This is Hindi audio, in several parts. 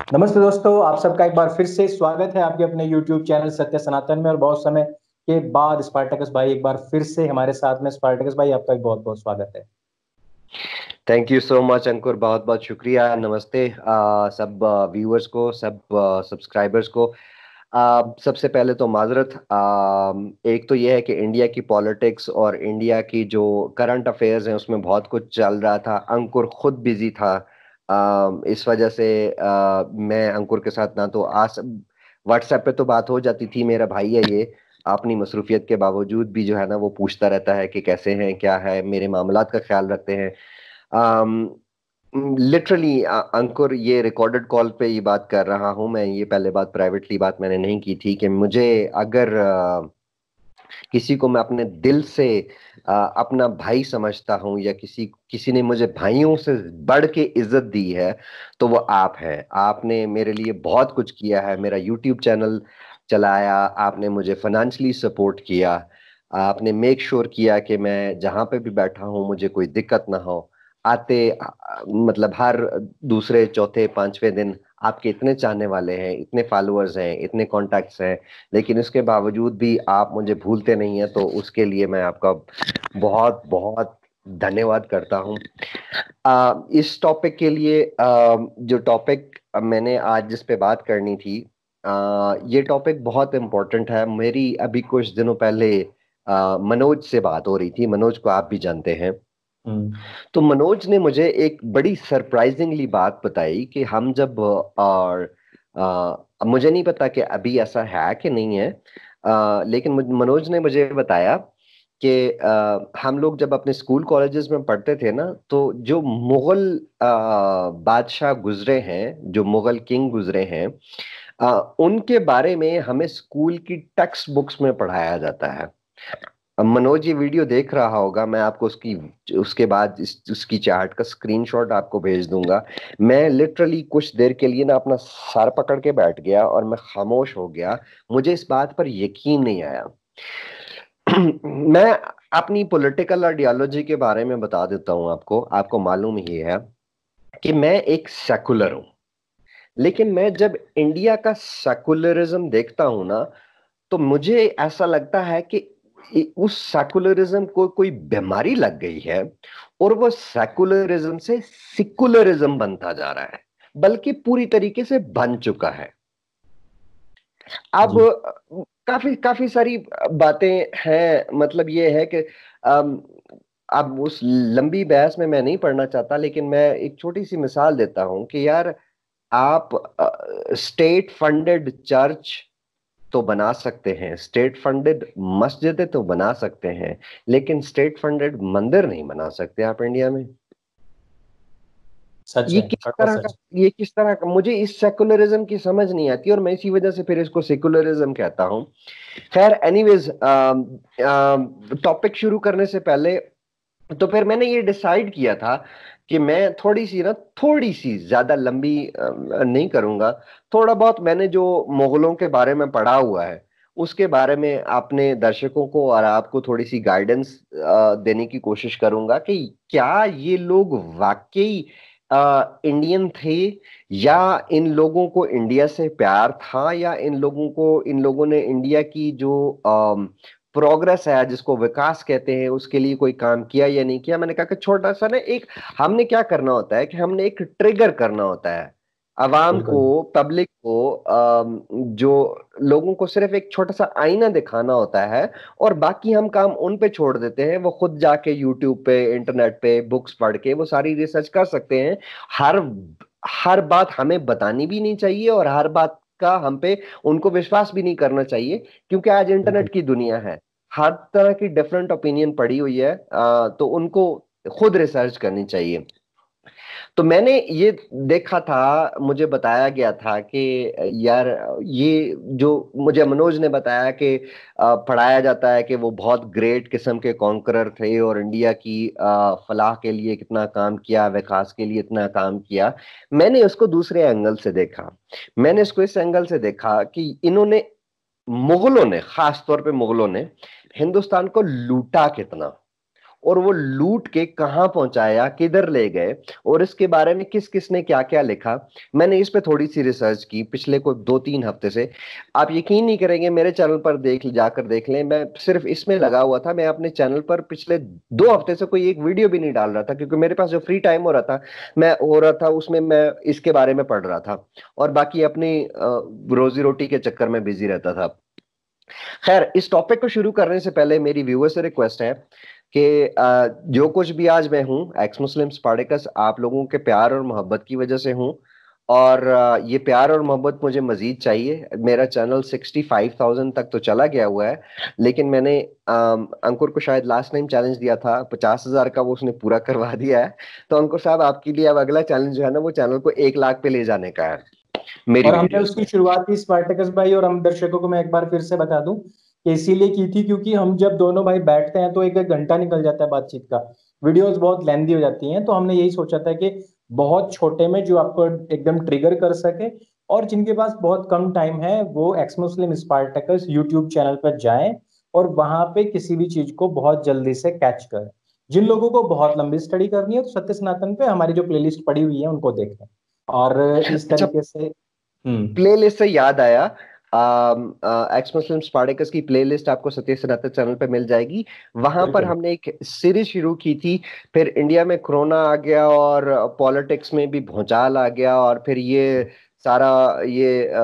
नमस्ते दोस्तों, आप सबका एक बार फिर से स्वागत है आपके अपने YouTube चैनल सत्य सनातन में। और बहुत समय के बाद स्पार्टकस भाई एक बार फिर से हमारे साथ में। स्पार्टकस भाई, आपका एक बहुत बहुत स्वागत है। थैंक यू सो मच अंकुर, बहुत बहुत शुक्रिया। नमस्ते सब व्यूअर्स को, सब सब्सक्राइबर्स को। सबसे पहले तो माजरत, एक तो ये है कि इंडिया की पॉलिटिक्स और इंडिया की जो करंट अफेयर्स हैं उसमें बहुत कुछ चल रहा था। अंकुर खुद बिजी था। इस वजह से मैं अंकुर के साथ ना तो आज व्हाट्सएप पे तो बात हो जाती थी, मेरा भाई है ये। अपनी मसरूफियत के बावजूद भी जो है ना वो पूछता रहता है कि कैसे हैं, क्या है, मेरे मामलात का ख्याल रखते हैं। लिटरली अंकुर, ये रिकॉर्डेड कॉल पे ये बात कर रहा हूं मैं। ये पहले बात प्राइवेटली बात मैंने नहीं की थी कि मुझे अगर किसी को मैं अपने दिल से अपना भाई समझता हूं, या किसी किसी ने मुझे भाइयों से बढ़ के इज्जत दी है, तो वो आप हैं। आपने मेरे लिए बहुत कुछ किया है, मेरा यूट्यूब चैनल चलाया, आपने मुझे फाइनेंशियली सपोर्ट किया, आपने मेक श्योर किया कि मैं जहां पे भी बैठा हूं मुझे कोई दिक्कत ना हो। मतलब हर दूसरे चौथे पांचवें दिन आपके इतने चाहने वाले हैं, इतने फॉलोअर्स हैं, इतने कॉन्टैक्ट्स हैं, लेकिन उसके बावजूद भी आप मुझे भूलते नहीं है, तो उसके लिए मैं आपका बहुत बहुत धन्यवाद करता हूं। इस टॉपिक के लिए, जो टॉपिक मैंने आज जिस पे बात करनी थी, ये टॉपिक बहुत इम्पोर्टेंट है। मेरी अभी कुछ दिनों पहले मनोज से बात हो रही थी। मनोज को आप भी जानते हैं। हम्म। तो मनोज ने मुझे एक बड़ी सरप्राइजिंगली बात बताई कि हम जब और मुझे नहीं पता कि अभी ऐसा है कि नहीं है, लेकिन मनोज ने मुझे बताया कि हम लोग जब अपने स्कूल कॉलेजेस में पढ़ते थे ना, तो जो मुगल बादशाह गुजरे हैं, जो मुगल किंग गुजरे हैं, उनके बारे में हमें स्कूल की टेक्स्ट बुक्स में पढ़ाया जाता है। अब मनोज ये वीडियो देख रहा होगा, मैं आपको उसकी उसके बाद उसकी चार्ट का स्क्रीनशॉट आपको भेज दूंगा। मैं लिटरली कुछ देर के लिए ना अपना सर पकड़ के बैठ गया और मैं खामोश हो गया। मुझे इस बात पर यकीन नहीं आया। मैं अपनी पॉलिटिकल आइडियोलॉजी के बारे में बता देता हूं आपको। आपको मालूम ही है कि मैं एक सेकुलर हूं, लेकिन मैं जब इंडिया का सेकुलरिज्म देखता हूं ना, तो मुझे ऐसा लगता है कि उस सेकुलरिज्म को कोई बीमारी लग गई है, और वो सेकुलरिज्म से सिकुलरिज्म बनता जा रहा है, बल्कि पूरी तरीके से बन चुका है। अब जी। काफी काफी सारी बातें हैं। मतलब ये है कि अम, अब उस लंबी बहस में मैं नहीं पढ़ना चाहता, लेकिन मैं एक छोटी सी मिसाल देता हूं कि यार, आप स्टेट फंडेड चर्च तो बना सकते हैं, स्टेट फंडेड मस्जिदें तो बना सकते हैं, लेकिन स्टेट फंडेड मंदिर नहीं बना सकते आप इंडिया में। सच ये है, किस कड़वा तरह का सच। ये किस तरह का मुझे इस सेकुलरिज्म की समझ नहीं आती, और मैं इसी वजह से फिर इसको सेकुलरिज्म कहता हूं। खैर, एनीवेज, टॉपिक शुरू करने से पहले, तो फिर मैंने ये डिसाइड किया था कि मैं थोड़ी सी ज्यादा लंबी नहीं करूंगा। थोड़ा बहुत मैंने जो मुगलों के बारे में पढ़ा हुआ है उसके बारे में अपने दर्शकों को और आपको थोड़ी सी गाइडेंस देने की कोशिश करूंगा कि क्या ये लोग वाकई इंडियन थे, या इन लोगों को इंडिया से प्यार था, या इन लोगों ने इंडिया की जो प्रोग्रेस है, जिसको विकास कहते हैं, उसके लिए कोई काम किया या नहीं किया। मैंने कहा कि छोटा सा ना एक, हमने क्या करना होता है कि हमने एक ट्रिगर करना होता है अवाम को, बिल्कुल। पब्लिक को, जो लोगों को सिर्फ एक छोटा सा आईना दिखाना होता है, और बाकी हम काम उन पे छोड़ देते हैं। वो खुद जाके यूट्यूब पे, इंटरनेट पे बुक्स पढ़ के वो सारी रिसर्च कर सकते हैं। हर हर बात हमें बतानी भी नहीं चाहिए, और हर बात का हम पे उनको विश्वास भी नहीं करना चाहिए, क्योंकि आज बिल्कुल। इंटरनेट की दुनिया है। हर तरह की डिफरेंट ओपिनियन पड़ी हुई है, तो उनको खुद रिसर्च करनी चाहिए। तो मैंने ये देखा था, मुझे बताया गया था कि यार, ये जो मुझे मनोज ने बताया कि पढ़ाया जाता है कि वो बहुत ग्रेट किस्म के कॉन्करर थे, और इंडिया की फलाह के लिए कितना काम किया, विकास के लिए इतना काम किया। मैंने उसको दूसरे एंगल से देखा। मैंने इसको इस एंगल से देखा कि इन्होंने, मुगलों ने, खास तौर पे मुगलों ने हिंदुस्तान को लूटा कितना, और वो लूट के कहाँ पहुंचाया, किधर ले गए, और इसके बारे में किस किस ने क्या क्या लिखा। मैंने इस पे थोड़ी सी रिसर्च की पिछले कोई 2-3 हफ्ते से। आप यकीन नहीं करेंगे, मेरे चैनल पर जाकर देख लें, मैं सिर्फ इसमें लगा हुआ था। मैं अपने चैनल पर पिछले 2 हफ्ते से कोई एक वीडियो भी नहीं डाल रहा था, क्योंकि मेरे पास जो फ्री टाइम हो रहा था उसमें मैं इसके बारे में पढ़ रहा था, और बाकी अपनी रोजी रोटी के चक्कर में बिजी रहता था। खैर, इस टॉपिक को शुरू करने से पहले मेरी व्यूअर से रिक्वेस्ट है कि जो कुछ भी आज मैं हूं, एक्स मुस्लिम स्पार्टैकस, आप लोगों के प्यार और मोहब्बत की वजह से हूं। और ये प्यार और मोहब्बत मुझे मजीद चाहिए। मेरा चैनल 65,000 तक तो चला गया हुआ है, लेकिन मैंने अंकुर को शायद लास्ट टाइम चैलेंज दिया था 50,000 का, वो उसने पूरा करवा दिया है। तो अंकुर साहब, आपके लिए अब अगला चैलेंज जो है ना, वो चैनल को 1 लाख पे ले जाने का है, मेरी और हमने वीडियोस उसकी में। शुरुआत की स्पार्टकस भाई, और हम दर्शकों को मैं एक बार फिर से बता दूं कि इसीलिए की थी क्योंकि हम जब दोनों भाई बैठते हैं तो एक एक घंटा निकल जाता है बातचीत का, वीडियोस बहुत लेंदी हो जाती हैं। तो हमने यही सोचा था कि बहुत छोटे में जो आपको एकदम ट्रिगर कर सके, और जिनके पास बहुत कम टाइम है वो एक्स मुस्लिम स्पार्टकस यूट्यूब चैनल पर जाएं और वहां पे किसी भी चीज को बहुत जल्दी से कैच करें। जिन लोगों को बहुत लंबी स्टडी करनी है तो सत्य सनातन पे हमारी जो प्लेलिस्ट पड़ी हुई है उनको देखें। और इस अच्छा, तरीके से। हम्म। प्लेलिस्ट से याद आया, एक्स मुस्लिम स्पार्टैकस की प्लेलिस्ट आपको सत्य सनातन चैनल पे मिल जाएगी। वहां पर बिल्कुल। हमने एक सीरीज शुरू की थी, फिर इंडिया में कोरोना आ गया और पॉलिटिक्स में भी भूचाल आ गया, और फिर ये सारा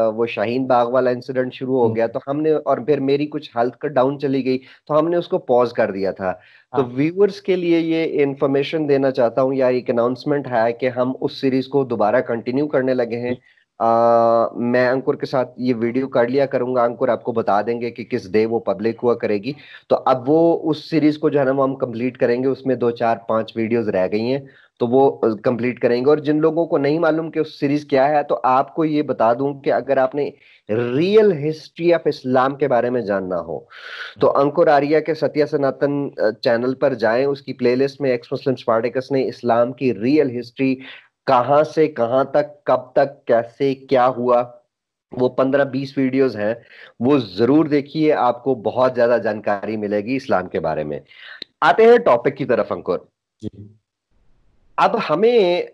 वो शाहीन बाग वाला इंसिडेंट शुरू हो हम्म। गया, तो हमने, और फिर मेरी कुछ हेल्थ का डाउन चली गई, तो हमने उसको पॉज कर दिया था। तो हाँ। व्यूअर्स के लिए ये इंफॉर्मेशन देना चाहता हूँ, या एक अनाउंसमेंट है कि हम उस सीरीज को दोबारा कंटिन्यू करने लगे हैं। मैं अंकुर के साथ ये वीडियो कर लिया करूंगा, अंकुर आपको बता देंगे कि किस डे वो पब्लिक हुआ करेगी। तो अब वो उस सीरीज को जो है ना, वो हम कंप्लीट करेंगे। उसमें 2 4 5 वीडियोस रह गई हैं, तो वो कंप्लीट करेंगे। और जिन लोगों को नहीं मालूम कि उस सीरीज क्या है, तो आपको ये बता दूं कि अगर आपने रियल हिस्ट्री ऑफ इस्लाम के बारे में जानना हो, तो अंकुर आर्या के सत्य सनातन चैनल पर जाएं। उसकी प्लेलिस्ट में एक्स मुस्लिम स्पार्टैकस ने इस्लाम की रियल हिस्ट्री, कहां से कहां तक, कब तक, कैसे क्या हुआ, वो 15-20 वीडियोस हैं, वो जरूर देखिए। आपको बहुत ज्यादा जानकारी मिलेगी इस्लाम के बारे में। आते हैं टॉपिक की तरफ अंकुर। जी। अब हमें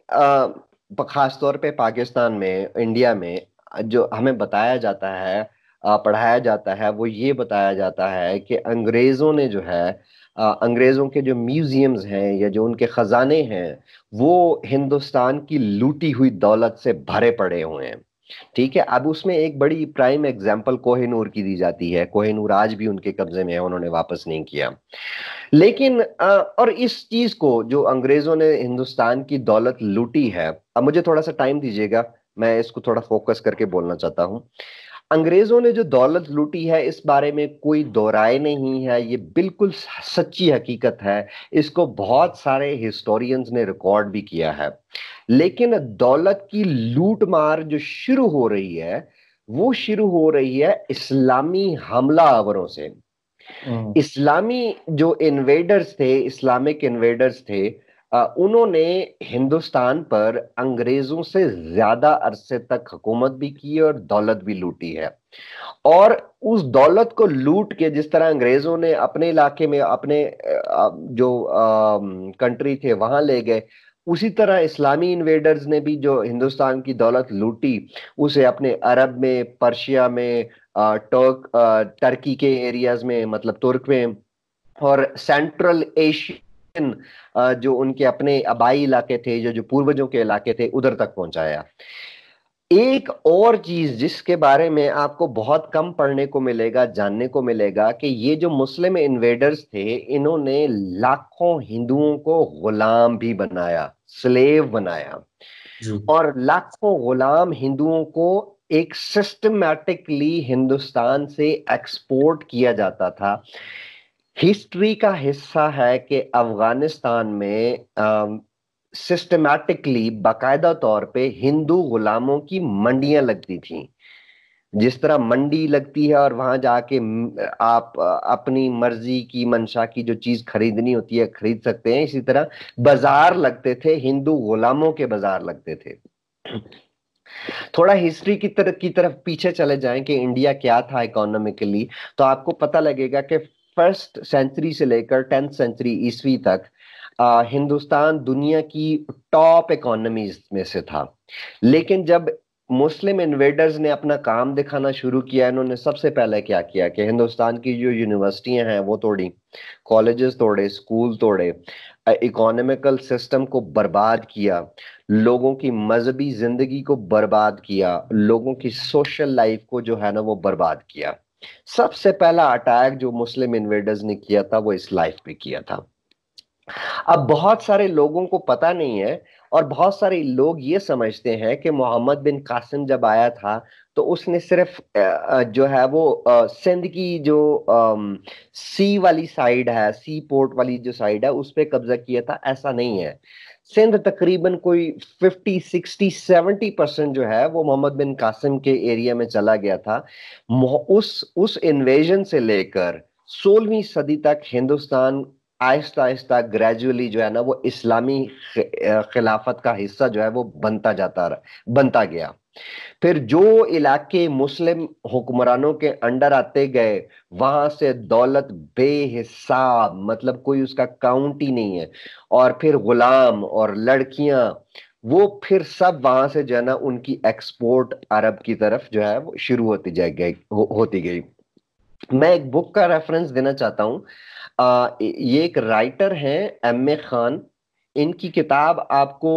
खास तौर पे पाकिस्तान में, इंडिया में, जो हमें बताया जाता है, पढ़ाया जाता है, वो ये बताया जाता है कि अंग्रेजों ने जो है, अंग्रेजों के जो म्यूजियम्स हैं या जो उनके खजाने हैं, वो हिंदुस्तान की लूटी हुई दौलत से भरे पड़े हुए हैं। ठीक है, अब उसमें एक बड़ी प्राइम एग्जांपल कोहिनूर की दी जाती है। कोहिनूर आज भी उनके कब्जे में है, उन्होंने वापस नहीं किया। लेकिन और इस चीज को, जो अंग्रेजों ने हिंदुस्तान की दौलत लूटी है, अब मुझे थोड़ा सा टाइम दीजिएगा, मैं इसको थोड़ा फोकस करके बोलना चाहता हूं। अंग्रेजों ने जो दौलत लूटी है, इस बारे में कोई दो राय नहीं है, ये बिल्कुल सच्ची हकीकत है। इसको बहुत सारे हिस्टोरियंस ने रिकॉर्ड भी किया है। लेकिन दौलत की लूट मार जो शुरू हो रही है, वो शुरू हो रही है इस्लामी हमलावरों से। हम्म। इस्लामी जो इन्वेडर्स थे, इस्लामिक इन्वेडर्स थे, उन्होंने हिंदुस्तान पर अंग्रेजों से ज्यादा अरसे तक हुकूमत भी की और दौलत भी लूटी है। और उस दौलत को लूट के, जिस तरह अंग्रेजों ने अपने इलाके में अपने जो कंट्री थे वहां ले गए, उसी तरह इस्लामी इन्वेडर्स ने भी जो हिंदुस्तान की दौलत लूटी, उसे अपने अरब में, पर्शिया में, टर्की के एरियाज में, मतलब तुर्क में, और सेंट्रल एशियन जो उनके अपने आबाई इलाके थे, जो जो पूर्वजों के इलाके थे, उधर तक पहुंचाया। एक और चीज जिसके बारे में आपको बहुत कम पढ़ने को मिलेगा, जानने को मिलेगा, कि ये जो मुस्लिम इन्वेडर्स थे, इन्होंने लाखों हिंदुओं को गुलाम भी बनाया, स्लेव बनाया। जी। और लाखों गुलाम हिंदुओं को एक सिस्टमैटिकली हिंदुस्तान से एक्सपोर्ट किया जाता था। हिस्ट्री का हिस्सा है कि अफगानिस्तान में सिस्टमैटिकली, बाकायदा तौर पे हिंदू गुलामों की मंडियां लगती थी। जिस तरह मंडी लगती है और वहां जाके आप अपनी मर्जी की, मंशा की जो चीज खरीदनी होती है खरीद सकते हैं, इसी तरह बाजार लगते थे, हिंदू गुलामों के बाजार लगते थे। थोड़ा हिस्ट्री की तरफ पीछे चले जाएं कि इंडिया क्या था इकोनॉमिकली, तो आपको पता लगेगा कि फर्स्ट सेंचुरी से लेकर 10th सेंचुरी ईस्वी तक हिंदुस्तान दुनिया की टॉप इकोनॉमीज में से था। लेकिन जब मुस्लिम इन्वेडर्स ने अपना काम दिखाना शुरू किया, इन्होंने सबसे पहले क्या किया कि हिंदुस्तान की जो यूनिवर्सिटियां हैं वो तोड़ी, कॉलेजेस तोड़े, स्कूल तोड़े, इकोनॉमिकल सिस्टम को बर्बाद किया, लोगों की मजहबी जिंदगी को बर्बाद किया, लोगों की सोशल लाइफ को जो है ना वो बर्बाद किया। सबसे पहला अटैक जो मुस्लिम इन्वेडर्स ने किया था वो इस लाइफ पे किया था। अब बहुत सारे लोगों को पता नहीं है, और बहुत सारे लोग ये समझते हैं कि मोहम्मद बिन कासिम जब आया था तो उसने सिर्फ जो है वो सिंध की जो सी वाली साइड है, सी पोर्ट वाली जो साइड है उस पे कब्जा किया था। ऐसा नहीं है। सिंध तकरीबन कोई 50, 60, 70% जो है वो मोहम्मद बिन कासिम के एरिया में चला गया था। उस इन्वेजन से लेकर 16वीं सदी तक हिंदुस्तान आहिस्ता आहिस्ता ग्रेजुअली जो है ना वो इस्लामी खिलाफत का हिस्सा जो है वो बनता गया। फिर जो इलाके मुस्लिम हुक्मरानों के अंडर आते गए, वहां से दौलत बेहिसाब, मतलब कोई उसका काउंट ही नहीं है। और फिर गुलाम और लड़कियां, वो फिर सब वहां से जो है ना उनकी एक्सपोर्ट अरब की तरफ जो है वो शुरू होती गई। मैं एक बुक का रेफरेंस देना चाहता हूँ। ये एक राइटर हैं, एम ए खान। इनकी किताब आपको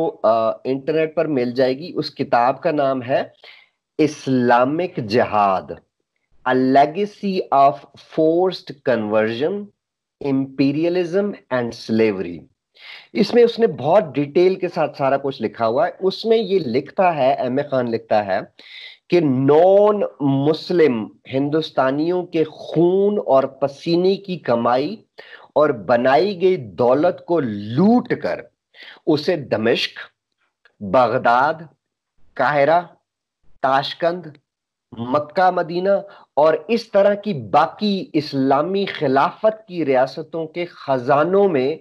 इंटरनेट पर मिल जाएगी। उस किताब का नाम है इस्लामिक जिहाद, a legacy of forced conversion, imperialism and slavery. इसमें उसने बहुत डिटेल के साथ सारा कुछ लिखा हुआ है। उसमें ये लिखता है, एम ए खान लिखता है कि नॉन मुस्लिम हिंदुस्तानियों के खून और पसीने की कमाई और बनाई गई दौलत को लूट कर उसे दमिश्क, बगदाद, काहिरा, ताशकंद, मक्का, मदीना और इस तरह की बाकी इस्लामी खिलाफत की रियासतों के खजानों में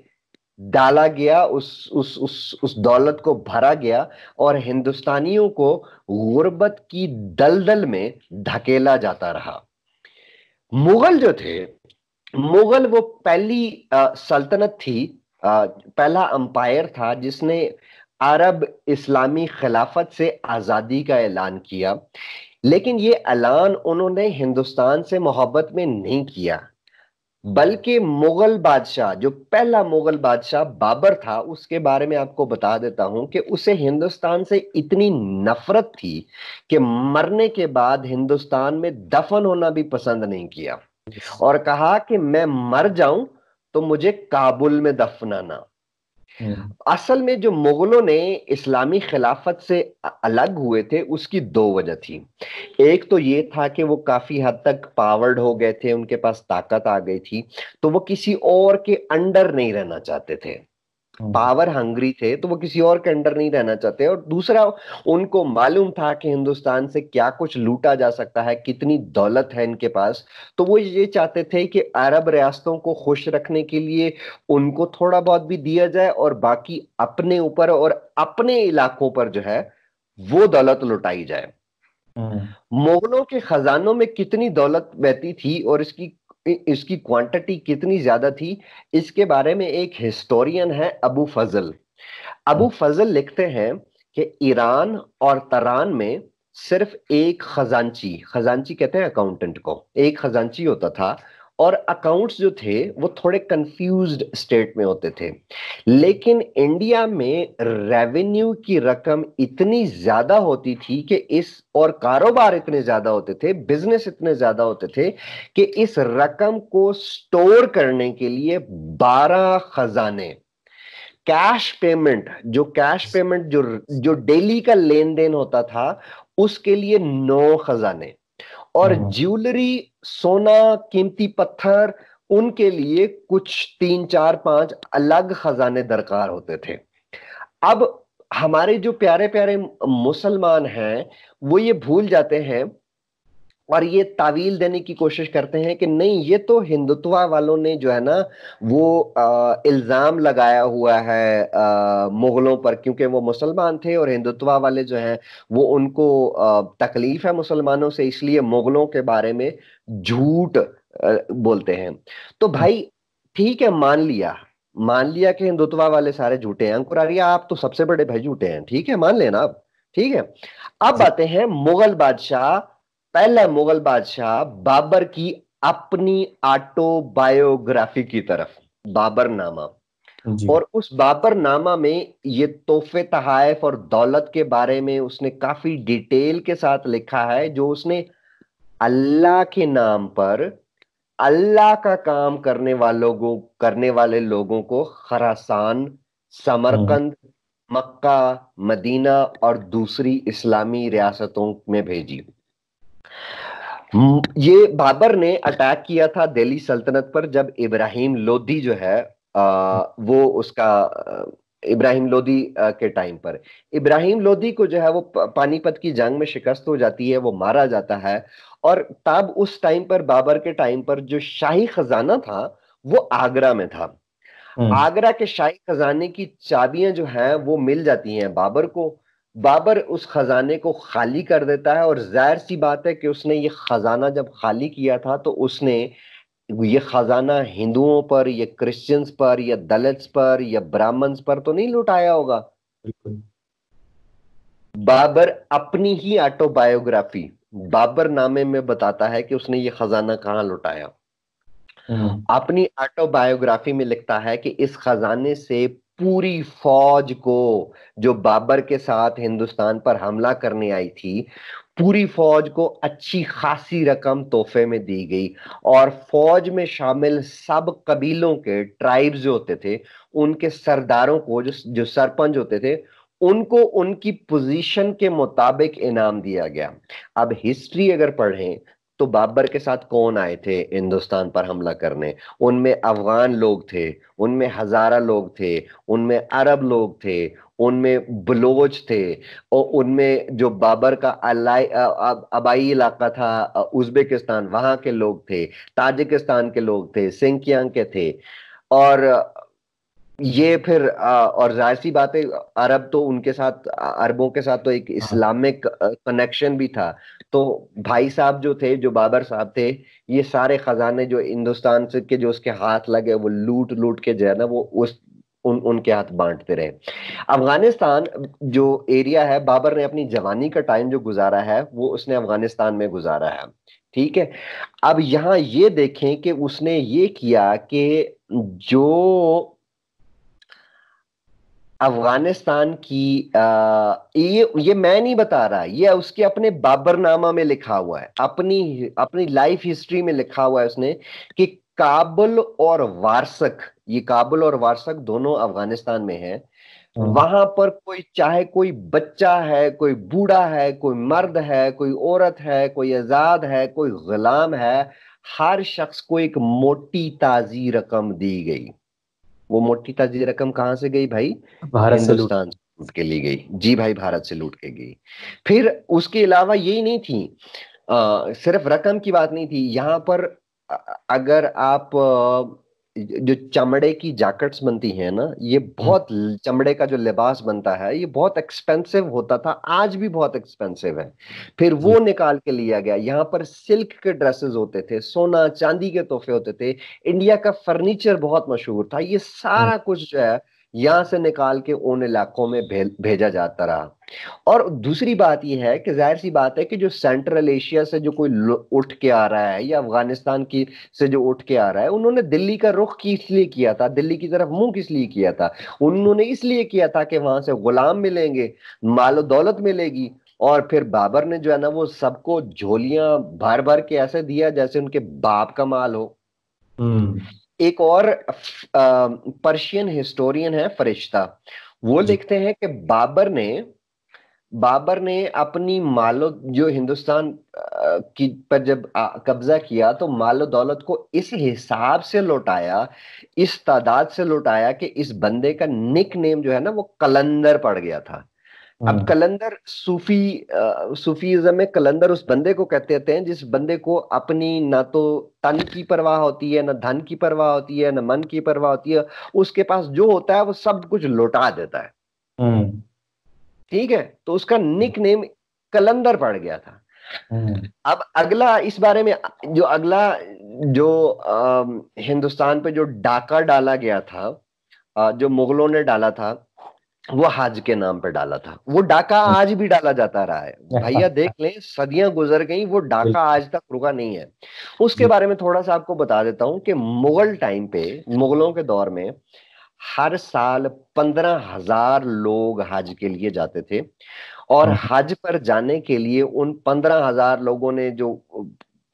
डाला गया। उस दौलत को भरा गया और हिंदुस्तानियों को गुर्बत की दलदल में धकेला जाता रहा। मुगल जो थे, मुगल वो पहली सल्तनत थी, पहला अंपायर था जिसने अरब इस्लामी खिलाफत से आजादी का ऐलान किया। लेकिन ये ऐलान उन्होंने हिंदुस्तान से मोहब्बत में नहीं किया, बल्कि मुगल बादशाह, जो पहला मुगल बादशाह बाबर था, उसके बारे में आपको बता देता हूं कि उसे हिंदुस्तान से इतनी नफरत थी कि मरने के बाद हिंदुस्तान में दफन होना भी पसंद नहीं किया, और कहा कि मैं मर जाऊं तो मुझे काबुल में दफनाना। असल में जो मुगलों ने इस्लामी खिलाफत से अलग हुए थे उसकी दो वजह थी। एक तो ये था कि वो काफी हद तक पावर्ड हो गए थे, उनके पास ताकत आ गई थी, तो वो किसी और के अंडर नहीं रहना चाहते थे। पावर हंग्री थे, तो वो किसी और के अंडर नहीं रहना चाहते। और दूसरा, उनको मालूम था कि हिंदुस्तान से क्या कुछ लूटा जा सकता है, कितनी दौलत है इनके पास। तो वो ये चाहते थे कि अरब रियासतों को खुश रखने के लिए उनको थोड़ा बहुत भी दिया जाए और बाकी अपने ऊपर और अपने इलाकों पर जो है वो दौलत लुटाई जाए। मुगलों के खजानों में कितनी दौलत बहती थी और इसकी इसकी क्वांटिटी कितनी ज्यादा थी, इसके बारे में एक हिस्टोरियन है, अबू फजल। अबू फजल लिखते हैं कि ईरान और तरान में सिर्फ एक खजांची, खजांची कहते हैं अकाउंटेंट को, एक खजांची होता था। और अकाउंट्स जो थे वो थोड़े कंफ्यूज्ड स्टेट में होते थे। लेकिन इंडिया में रेवेन्यू की रकम इतनी ज्यादा होती थी कि और कारोबार इतने ज्यादा होते थे, बिजनेस इतने ज्यादा होते थे कि इस रकम को स्टोर करने के लिए 12 खजाने, कैश पेमेंट जो डेली का लेन देन होता था उसके लिए 9 खजाने, और ज्वेलरी, सोना, कीमती पत्थर, उनके लिए कुछ 3, 4, 5 अलग खजाने दरकार होते थे। अब हमारे जो प्यारे प्यारे मुसलमान हैं वो ये भूल जाते हैं और ये तावील देने की कोशिश करते हैं कि नहीं, ये तो हिंदुत्व वालों ने जो है ना वो इल्जाम लगाया हुआ है मुगलों पर, क्योंकि वो मुसलमान थे और हिंदुत्व वाले जो हैं वो उनको तकलीफ है मुसलमानों से, इसलिए मुगलों के बारे में झूठ बोलते हैं। तो भाई ठीक है, मान लिया कि हिंदुत्व वाले सारे झूठे हैं, अंकुर आर्य आप तो सबसे बड़े भाई झूठे हैं, ठीक है मान लेना आप, ठीक है। अब जी। आते हैं मुगल बादशाह, पहला मुगल बादशाह बाबर की अपनी ऑटोबायोग्राफी की तरफ, बाबरनामा। जी। और उस बाबरनामा में ये तोहफे तहाइफ और दौलत के बारे में उसने काफी डिटेल के साथ लिखा है, जो उसने अल्लाह के नाम पर अल्लाह का काम करने वाले लोगों को खरासान, हम्म। समरकंद, मक्का, मदीना और दूसरी इस्लामी रियासतों में भेजी। ये बाबर ने अटैक किया था दिल्ली सल्तनत पर, जब इब्राहिम लोदी जो है वो उसका इब्राहिम लोदी के टाइम पर, इब्राहिम लोदी को जो है वो पानीपत की जंग में शिकस्त हो जाती है, वो मारा जाता है। और तब उस टाइम पर, बाबर के टाइम पर, जो शाही खजाना था वो आगरा में था। हम्म। आगरा के शाही खजाने की चाबियां जो हैं वो मिल जाती हैं बाबर को। बाबर उस खजाने को खाली कर देता है, और जाहिर सी बात है कि उसने ये खजाना जब खाली किया था तो उसने ये खजाना हिंदुओं पर या क्रिश्चियंस पर या दलित्स पर या ब्राह्मण्स पर तो नहीं लुटाया होगा। बिल्कुल। बाबर अपनी ही ऑटोबायोग्राफी बाबर नामे में बताता है कि उसने ये खजाना कहाँ लुटाया। हम्म। अपनी ऑटोबायोग्राफी में लिखता है कि इस खजाने से पूरी फौज को, जो बाबर के साथ हिंदुस्तान पर हमला करने आई थी, पूरी फौज को अच्छी खासी रकम तोहफे में दी गई। और फौज में शामिल सब कबीलों के ट्राइब्स जो होते थे, उनके सरदारों को, जो जो सरपंच होते थे, उनको उनकी पोजीशन के मुताबिक इनाम दिया गया। अब हिस्ट्री अगर पढ़ें तो बाबर के साथ कौन आए थे हिंदुस्तान पर हमला करने? उनमें अफगान लोग थे, उनमें हजारा लोग थे, उनमें अरब लोग थे, उनमें बलोच थे, और उनमें जो बाबर का अबाई इलाका था, उज्बेकिस्तान, वहां के लोग थे, ताजिकिस्तान के लोग थे, सिंकियांग के थे। और ये फिर और जाहिर सी बात है, अरब तो उनके साथ, अरबों के साथ तो एक हाँ। इस्लामिक कनेक्शन भी था। तो भाई साहब जो थे, जो बाबर साहब थे, ये सारे खजाने जो हिंदुस्तान से के जो उसके हाथ लगे, वो लूट लूट के जो है ना, वो उनके हाथ बांटते रहे। अफगानिस्तान जो एरिया है, बाबर ने अपनी जवानी का टाइम जो गुजारा है वो उसने अफगानिस्तान में गुजारा है, ठीक है। अब यहां ये देखें कि उसने ये किया कि जो अफगानिस्तान की ये मैं नहीं बता रहा, ये उसके अपने बाबरनामा में लिखा हुआ है, अपनी अपनी लाइफ हिस्ट्री में लिखा हुआ है उसने, कि काबुल और वारसक, ये काबुल और वारसक दोनों अफगानिस्तान में है। हम्म। वहां पर कोई, चाहे कोई बच्चा है, कोई बूढ़ा है, कोई मर्द है, कोई औरत है, कोई आजाद है, कोई गुलाम है, हर शख्स को एक मोटी ताजी रकम दी गई। वो मोटी ताजी रकम कहां से गई भाई? भारत से लूट। हिंदुस्तान से लूट के ली गई, जी भाई, भारत से लूट के गई। फिर उसके अलावा यही नहीं थी, सिर्फ रकम की बात नहीं थी यहां पर। अ- अगर आप जो चमड़े की जैकेट्स बनती हैं ना, ये हम्म। बहुत, चमड़े का जो लिबास बनता है ये बहुत एक्सपेंसिव होता था, आज भी बहुत एक्सपेंसिव है। फिर वो जी। निकाल के लिया गया। यहाँ पर सिल्क के ड्रेसेस होते थे, सोना चांदी के तोहफे होते थे, इंडिया का फर्नीचर बहुत मशहूर था। ये हम्म। सारा कुछ जो है यहां से निकाल के उन इलाकों में भेजा जाता रहा। और दूसरी बात यह है कि जाहिर सी बात है कि जो सेंट्रल एशिया से जो कोई उठ के आ रहा है, या अफगानिस्तान की से जो उठ के आ रहा है, उन्होंने दिल्ली का रुख किस लिए किया था, दिल्ली की तरफ मुंह किस लिए किया था? उन्होंने इसलिए किया था कि वहां से गुलाम मिलेंगे, मालो दौलत मिलेगी। और फिर बाबर ने जो है ना, वो सबको झोलियां भर भर के ऐसे दिया जैसे उनके बाप का माल हो। हम्म। एक और पर्शियन हिस्टोरियन है फरिश्ता, वो जी। लिखते हैं कि बाबर ने अपनी मालो, जो हिंदुस्तान की पर जब कब्जा किया, तो मालो दौलत को इस हिसाब से लौटाया, इस तादाद से लौटाया कि इस बंदे का निक नेम जो है ना वो कलंदर पड़ गया था। अब हम्म। कलंदर, सूफीज्म में कलंदर उस बंदे को कहते हैं जिस बंदे को अपनी ना तो तन की परवाह होती है, ना धन की परवाह होती है, ना मन की परवाह होती है। उसके पास जो होता है वो सब कुछ लौटा देता है, हम्म। ठीक है। तो उसका निक नेम कलंदर पड़ गया था। हम्म। अब अगला इस बारे में, जो अगला जो हिंदुस्तान पे जो डाका डाला गया था, जो मुगलों ने डाला था, वो हज के नाम पे डाला था। वो डाका आज भी डाला जाता रहा है भैया, देख लें, सदियां गुजर गई, वो डाका बिल्कुल। आज तक रुका नहीं है। उसके जी। बारे में थोड़ा सा आपको बता देता हूँ कि मुगल टाइम पे, मुगलों के दौर में हर साल 15,000 लोग हज के लिए जाते थे। और हम्म। हज पर जाने के लिए उन 15,000 लोगों ने जो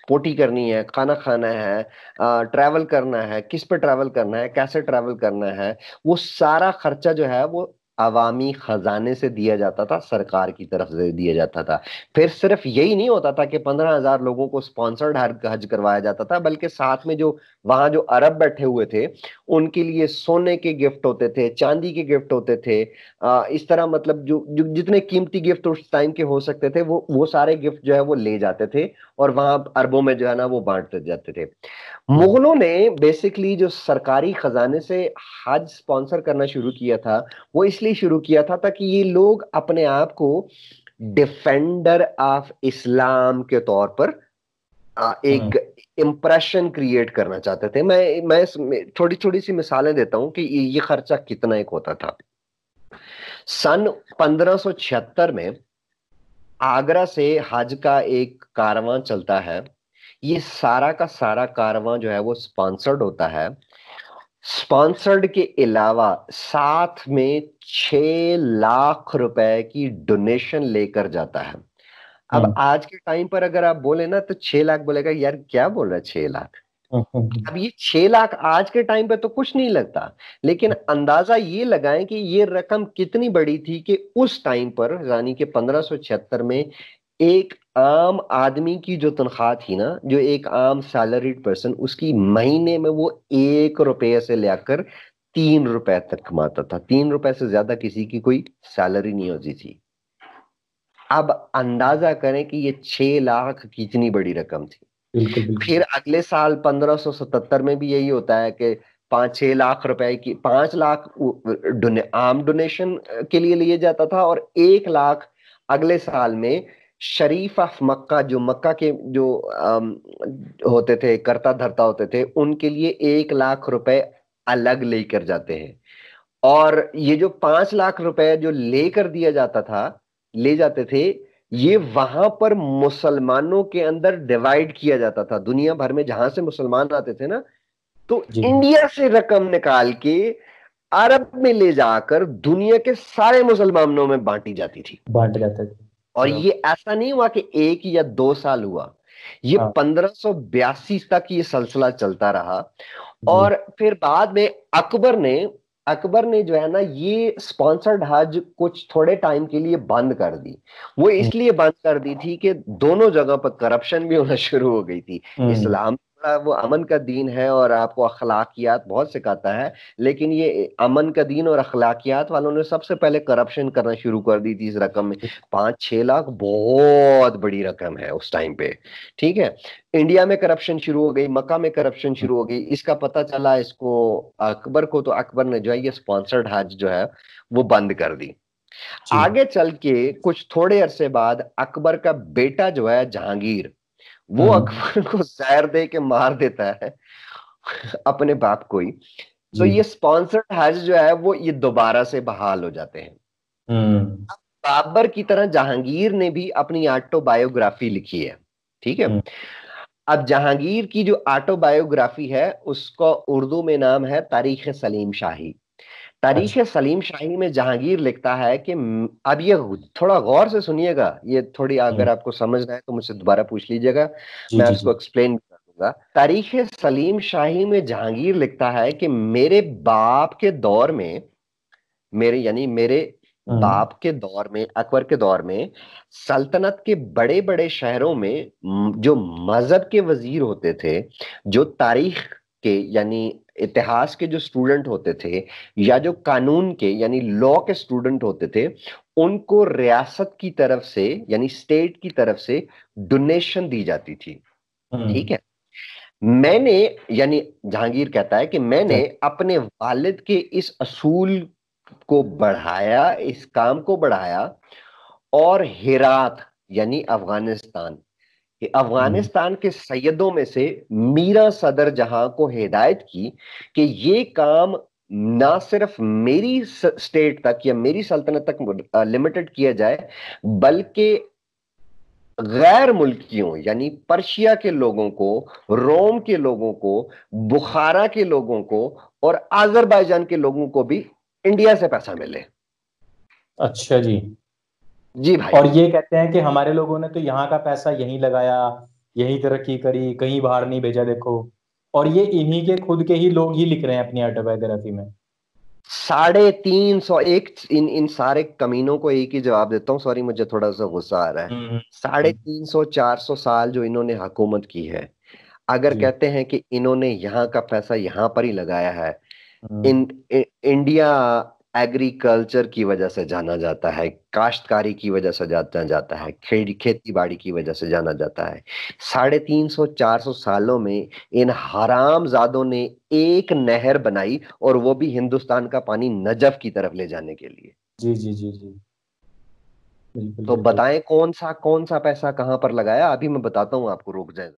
पोटी करनी है, खाना खाना है, ट्रैवल करना है, किस पे ट्रैवल करना है, कैसे ट्रैवल करना है, वो सारा खर्चा जो है वो अवामी खजाने से दिया जाता था, सरकार की तरफ से दिया जाता था। फिर सिर्फ यही नहीं होता था कि 15,000 लोगों को स्पॉन्सर्ड हज करवाया जाता था, बल्कि साथ में जो वहां जो अरब बैठे हुए थे, उनके लिए सोने के गिफ्ट होते थे, चांदी के गिफ्ट होते थे। इस तरह मतलब जो जितने कीमती गिफ्ट उस टाइम के हो सकते थे, वो सारे गिफ्ट जो है वो ले जाते थे, और वहां अरबों में जो है ना वो बांटते जाते थे। हम्म। मुगलों ने बेसिकली जो सरकारी खजाने से हज स्पॉन्सर करना शुरू किया था, वो इसलिए शुरू किया था ताकि ये लोग अपने आप को डिफेंडर ऑफ इस्लाम के तौर पर हम्म। एक इम्प्रेशन क्रिएट करना चाहते थे। मैं थोड़ी थोड़ी सी मिसालें देता हूं कि ये खर्चा कितना एक होता था। सन 1576 में आगरा से हज का एक कारवां चलता है। ये सारा का सारा कारवां जो है वो स्पॉन्सर्ड होता है। स्पॉन्सर्ड के अलावा साथ में 6 लाख रुपए की डोनेशन लेकर जाता है। अब हम्म। आज के टाइम पर अगर आप बोले ना तो 6 लाख बोलेगा यार क्या बोल रहा है 6 लाख। हम्म। अब ये 6 लाख आज के टाइम पे तो कुछ नहीं लगता, लेकिन अंदाजा ये लगाएं कि ये रकम कितनी बड़ी थी कि उस टाइम पर यानी कि 1576 में एक आम आदमी की जो तनख्वाह थी ना, जो एक आम सैलरीड पर्सन, उसकी महीने में वो 1 रुपये से लेकर 3 रुपए तक कमाता था। 3 रुपए से ज्यादा किसी की कोई सैलरी नहीं होती थी। अब अंदाजा करें कि ये 6 लाख कितनी बड़ी रकम थी। बिल्कुल बिल्कुल। फिर अगले साल 1577 में भी यही होता है कि 5-6 लाख रुपए की 5 लाख आम डोनेशन के लिए लिए जाता था, और 1 लाख अगले साल में शरीफ ऑफ मक्का, जो मक्का के जो होते थे, कर्ता धर्ता होते थे, उनके लिए 1 लाख रुपए अलग लेकर जाते हैं। और ये जो 5 लाख रुपए जो लेकर दिया जाता था, ले जाते थे, ये वहां पर मुसलमानों के अंदर डिवाइड किया जाता था। दुनिया भर में जहां से मुसलमान आते थे ना, तो जी। इंडिया से रकम निकाल के अरब में ले जाकर दुनिया के सारे मुसलमानों में बांटी जाती थी। बांट जाता है। और बराबर। ये ऐसा नहीं हुआ कि 1 या 2 साल हुआ, ये हाँ। 1582 तक ये सिलसिला चलता रहा। जी। और फिर बाद में अकबर ने जो है ना ये स्पॉन्सर्ड हज कुछ थोड़े टाइम के लिए बंद कर दी। वो हम्म। इसलिए बंद कर दी थी कि दोनों जगह पर करप्शन भी होना शुरू हो गई थी। हम्म। इस्लाम थोड़ा वो अमन का दीन है और आपको अखलाकियात बहुत सिखाता है, लेकिन ये अमन का दीन और अखलाकियात वालों ने सबसे पहले करप्शन करना शुरू कर दी थी इस रकम में। 5-6 लाख बहुत बड़ी रकम है उस टाइम पे। ठीक है, इंडिया में करप्शन शुरू हो गई, मक्का में करप्शन शुरू हो गई। इसका पता चला इसको अकबर को, तो अकबर ने जो है ये स्पॉन्सर्ड हज जो है वो बंद कर दी। जी। आगे चल के कुछ थोड़े अरसे बाद अकबर का बेटा जो है जहांगीर, वो हम्म। अकबर को जहर दे के मार देता है, अपने बाप को ही। तो जी। ये स्पॉन्सर्ड हज जो है वो ये दोबारा से बहाल हो जाते हैं। हम्म। बाबर की तरह जहांगीर ने भी अपनी ऑटोबायोग्राफी लिखी है। ठीक है, हम्म। अब जहांगीर की जो ऑटोबायोग्राफी है उसका उर्दू में नाम है तारीख सलीम शाही। तारीख अच्छा। सलीम शाही में जहांगीर लिखता है कि अब ये थोड़ा गौर से सुनिएगा, ये थोड़ी हम्म। अगर आपको समझना है तो मुझसे दोबारा पूछ लीजिएगा, जी मैं जी उसको जी। एक्सप्लेन भी कर दूंगा। तारीख सलीम शाही में जहांगीर लिखता है कि मेरे बाप के दौर में, मेरे हम्म। बाप के दौर में, अकबर के दौर में, सल्तनत के बड़े बड़े शहरों में जो मजहब के वजीर होते थे, जो तारीख के यानी इतिहास के जो स्टूडेंट होते थे, या जो कानून के यानी लॉ के स्टूडेंट होते थे, उनको रियासत की तरफ से यानी स्टेट की तरफ से डोनेशन दी जाती थी। ठीक हम्म। है, मैंने यानी जहांगीर कहता है कि मैंने अच्छा। अपने वालिद के इस असूल को बढ़ाया, इस काम को बढ़ाया, और हेरात यानी अफगानिस्तान, कि अफगानिस्तान के सैयदों में से मीरा सदर जहां को हिदायत की कि ये काम ना सिर्फ मेरी स्टेट तक या मेरी सल्तनत तक लिमिटेड किया जाए, बल्कि गैर मुल्कियों यानी पर्शिया के लोगों को, रोम के लोगों को, बुखारा के लोगों को और अजरबैजान के लोगों को भी इंडिया से पैसा मिले। अच्छा जी। जी भाई। और ये कहते हैं कि हमारे लोगों ने तो यहाँ का पैसा यहीं लगाया, यहीं तरक्की करी, कहीं बाहर नहीं भेजा देखो। और ये इन्हीं के खुद के ही लोग ही लिख रहे हैं अपनी ऑटोबायोग्राफी में। 350, एक इन इन सारे कमीनों को एक ही जवाब देता हूँ, सॉरी मुझे थोड़ा सा गुस्सा आ रहा है। हम्म। 350 400 साल जो इन्होंने हुकूमत की है, अगर जी। कहते हैं कि इन्होंने यहाँ का पैसा यहाँ पर ही लगाया है, हम्म। इंडिया एग्रीकल्चर की वजह से जाना जाता है, काश्तकारी की वजह से जाना जाता है, खेती बाड़ी की वजह से जाना जाता है। 350 400 सालों में इन हरामजादों ने एक नहर बनाई, और वो भी हिंदुस्तान का पानी नजफ की तरफ ले जाने के लिए। जी जी जी जी। बिल्कुल तो बिल्कुल। बताएं कौन सा पैसा कहां पर लगाया, अभी मैं बताता हूं आपको, रुक जाए।